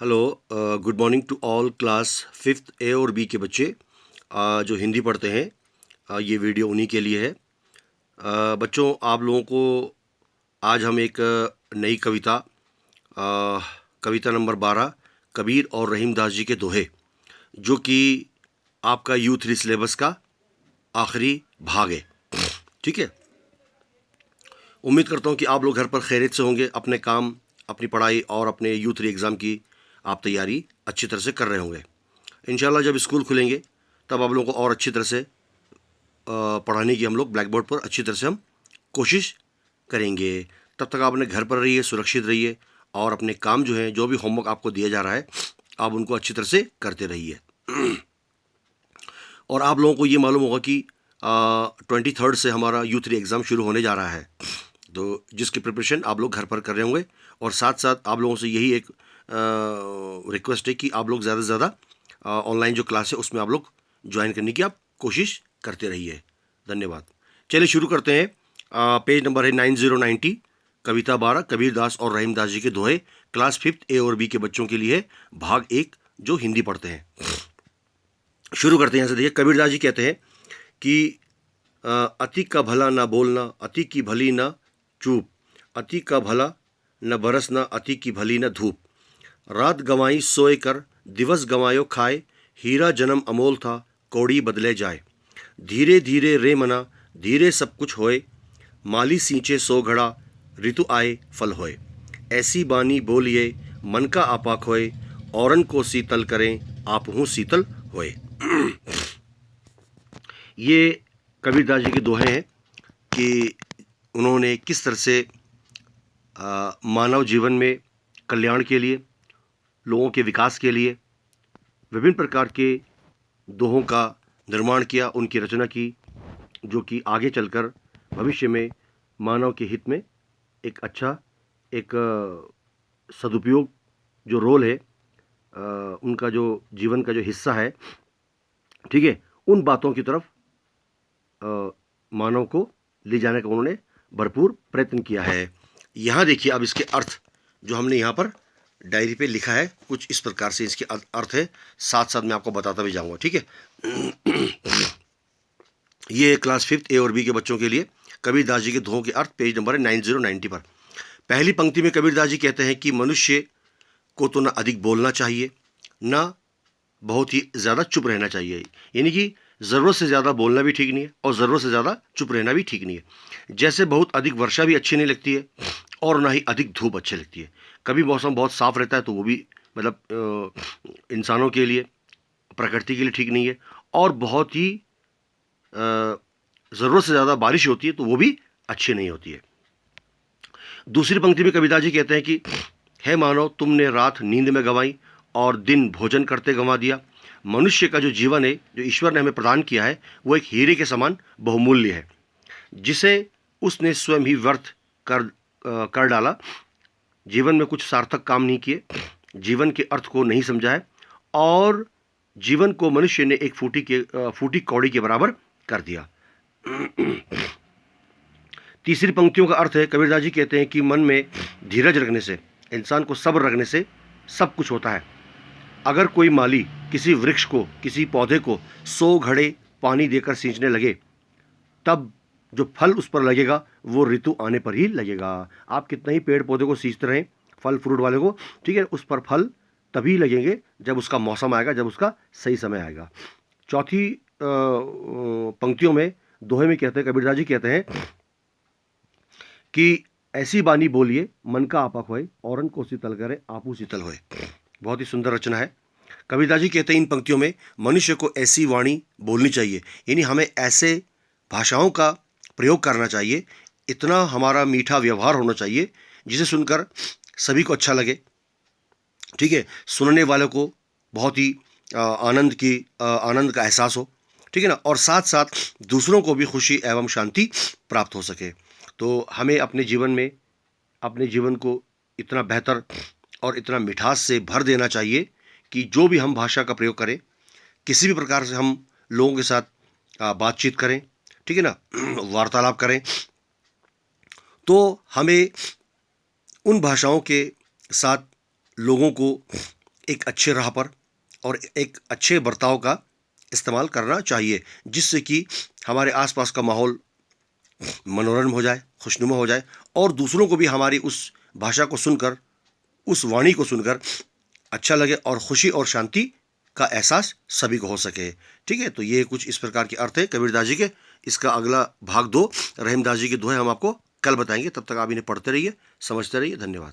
Hello. Good morning to all class fifth A और B के बच्चे जो हिंदी पढ़ते हैं। ये वीडियो उन्हीं के लिए है। बच्चों, आप लोगों को आज हम एक नई कविता कविता नंबर 12 कबीर और रहीमदास जी के दोहे, जो कि आपका U3 सिलेबस का आखिरी भाग है। ठीक है। उम्मीद करता हूँ कि आप लोग घर पर खैरियत से होंगे, अपने काम, अपनी पढ़ाई और अपने U3 एग्ज़ाम की आप तैयारी अच्छी तरह से कर रहे होंगे। इंशाल्लाह जब स्कूल खुलेंगे तब आप लोगों को और अच्छी तरह से पढ़ाने की हम लोग ब्लैक बोर्ड पर अच्छी तरह से हम कोशिश करेंगे। तब तक आप अपने घर पर रहिए, सुरक्षित रहिए और अपने काम जो है, जो भी होमवर्क आपको दिया जा रहा है, आप उनको अच्छी तरह से करते रहिए। और आप लोगों को ये मालूम होगा कि 23rd से हमारा U3 एग्ज़ाम शुरू होने जा रहा है, तो जिसकी प्रिपरेशन आप लोग घर पर कर रहे होंगे। और साथ साथ आप लोगों से यही एक रिक्वेस्ट है कि आप लोग ज़्यादा से ज़्यादा ऑनलाइन जो क्लास है उसमें आप लोग ज्वाइन करने की आप कोशिश करते रहिए। धन्यवाद। चलिए शुरू करते हैं। पेज नंबर है 9090, कविता 12 कबीर दास और रहीमदास जी के दोहे, क्लास फिफ्थ ए और बी के बच्चों के लिए भाग 1 जो हिंदी पढ़ते हैं। शुरू करते हैं। यहाँ से देखिए, कबीरदास जी कहते हैं कि अति का भला ना बोलना, अति की भली ना चूप, अति का भला न बरस ना, अति की भली न धूप। रात गंवाई सोए कर, दिवस गंवायो खाए, हीरा जन्म अमोल था, कौड़ी बदले जाए। धीरे धीरे रे मना, धीरे सब कुछ होए, माली सींचे सो घड़ा, ऋतु आए फल होए। ऐसी बानी बोलिए मन का आपा खोए, औरन को शीतल करें आप हूँ शीतल होए। ये कबीरदास जी के दोहे हैं कि उन्होंने किस तरह से मानव जीवन में कल्याण के लिए, लोगों के विकास के लिए विभिन्न प्रकार के दोहों का निर्माण किया, उनकी रचना की, जो कि आगे चलकर भविष्य में मानव के हित में एक अच्छा एक सदुपयोग जो रोल है, उनका जो जीवन का जो हिस्सा है, ठीक है, उन बातों की तरफ मानव को ले जाने का उन्होंने भरपूर प्रयत्न किया है। यहाँ देखिए, अब इसके अर्थ जो हमने यहाँ पर डायरी पे लिखा है, कुछ इस प्रकार से इसके अर्थ है, साथ साथ मैं आपको बताता भी जाऊँगा। ठीक है। ये क्लास फिफ्थ ए और बी के बच्चों के लिए कबीरदास जी के दोहों के अर्थ, पेज नंबर है 9090 पर। पहली पंक्ति में कबीरदास जी कहते हैं कि मनुष्य को तो ना अधिक बोलना चाहिए, ना बहुत ही ज़्यादा चुप रहना चाहिए। यानी कि ज़रूरत से ज़्यादा बोलना भी ठीक नहीं है और ज़रूरत से ज़्यादा चुप रहना भी ठीक नहीं है। जैसे बहुत अधिक वर्षा भी अच्छी नहीं लगती है और ना ही अधिक धूप अच्छी लगती है। कभी मौसम बहुत साफ रहता है तो वो भी मतलब इंसानों के लिए, प्रकृति के लिए ठीक नहीं है, और बहुत ही ज़रूरत से ज़्यादा बारिश होती है तो वो भी अच्छी नहीं होती है। दूसरी पंक्ति में कबीरदास जी कहते हैं कि हे मानव, तुमने रात नींद में गंवाई और दिन भोजन करते गंवा दिया। मनुष्य का जो जीवन है, जो ईश्वर ने हमें प्रदान किया है, वो एक हीरे के समान बहुमूल्य है, जिसे उसने स्वयं ही व्यर्थ कर डाला। जीवन में कुछ सार्थक काम नहीं किए, जीवन के अर्थ को नहीं समझा है, और जीवन को मनुष्य ने एक फूटी कौड़ी के बराबर कर दिया। तीसरी पंक्तियों का अर्थ है, कबीरदास जी कहते हैं कि मन में धीरज रखने से, इंसान को सब्र रखने से सब कुछ होता है। अगर कोई माली किसी वृक्ष को, किसी पौधे को 100 घड़े पानी देकर सींचने लगे, तब जो फल उस पर लगेगा वो ऋतु आने पर ही लगेगा। आप कितना ही पेड़ पौधे को सींचते रहें, फल फ्रूट वाले को, ठीक है, उस पर फल तभी लगेंगे जब उसका मौसम आएगा, जब उसका सही समय आएगा। चौथी पंक्तियों में, दोहे में कहते हैं, कबीरदास जी कहते हैं कि ऐसी बानी बोलिए मन का आपा खोए, औरन को शीतल करे आपू शीतल होए। बहुत ही सुंदर रचना है। कबीरदास जी कहते हैं इन पंक्तियों में, मनुष्य को ऐसी वाणी बोलनी चाहिए, यानी हमें ऐसे भाषाओं का प्रयोग करना चाहिए, इतना हमारा मीठा व्यवहार होना चाहिए जिसे सुनकर सभी को अच्छा लगे, ठीक है, सुनने वालों को बहुत ही आनंद का एहसास हो, ठीक है ना, और साथ साथ दूसरों को भी खुशी एवं शांति प्राप्त हो सके। तो हमें अपने जीवन में, अपने जीवन को इतना बेहतर और इतना मिठास से भर देना चाहिए कि जो भी हम भाषा का प्रयोग करें, किसी भी प्रकार से हम लोगों के साथ बातचीत करें, ठीक है ना, वार्तालाप करें, तो हमें उन भाषाओं के साथ लोगों को एक अच्छे राह पर और एक अच्छे बर्ताव का इस्तेमाल करना चाहिए, जिससे कि हमारे आसपास का माहौल मनोरम हो जाए, खुशनुमा हो जाए, और दूसरों को भी हमारी उस भाषा को सुनकर, उस वाणी को सुनकर अच्छा लगे और खुशी और शांति का एहसास सभी को हो सके। ठीक है, तो ये कुछ इस प्रकार के अर्थ है कबीरदास जी के। इसका अगला भाग 2 रहीमदास जी के दोहे हम आपको कल बताएंगे। तब तक आप इन्हें पढ़ते रहिए, समझते रहिए। धन्यवाद।